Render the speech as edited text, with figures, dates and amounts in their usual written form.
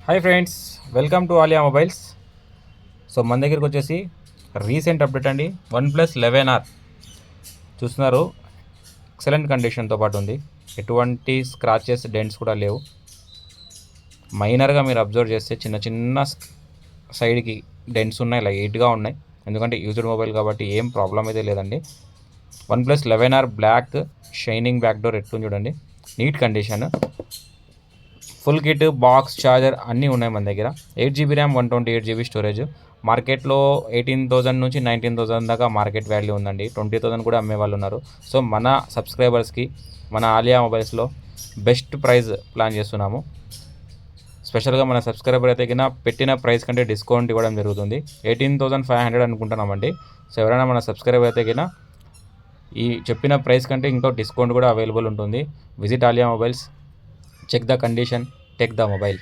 Hi friends, welcome to Alia mobiles. So మన దగ్గరికి వచ్చేసి రీసెంట్ అప్డేట్ అండి. OnePlus 11R చూస్తున్నారు, ఎక్సలెంట్ కండిషన్తో పాటు ఉంది. ఎటువంటి స్క్రాచెస్, డెంట్స్ కూడా లేవు. మైనర్గా మీరు అబ్జర్వ్ చేస్తే చిన్న చిన్న సైడ్కి డెంట్స్ ఉన్నాయి, లైట్గా ఉన్నాయి. ఎందుకంటే యూజ్డ్ మొబైల్ కాబట్టి ఏం ప్రాబ్లం అయితే లేదండి. OnePlus 11R black shining back door ఎట్టుంది చూడండి, neat condition. Full kit, box, charger అన్నీ ఉన్నాయి మన దగ్గర. 8GB RAM, 128GB storage. మార్కెట్లో 18,000 నుంచి 19,000 దాకా మార్కెట్ వాల్యూ ఉందండి. 20,000 కూడా అమ్మే వాళ్ళు ఉన్నారు. సో మన సబ్స్క్రైబర్స్కి మన ఆలియా మొబైల్స్లో బెస్ట్ ప్రైస్ ప్లాన్ చేస్తున్నాము. స్పెషల్గా మన సబ్స్క్రైబర్ అయితే కింద పెట్టిన ప్రైస్ కంటే డిస్కౌంట్ ఇవ్వడం జరుగుతుంది. 18,500 అనుకుంటున్నామండి. సో ఎవరైనా మన సబ్స్క్రైబర్ అయితే కింద ఈ చెప్పిన ప్రైస్ కంటే ఇంకో డిస్కౌంట్ కూడా అవైలబుల్ ఉంటుంది. Visit Alia mobiles, check the condition, take the mobile.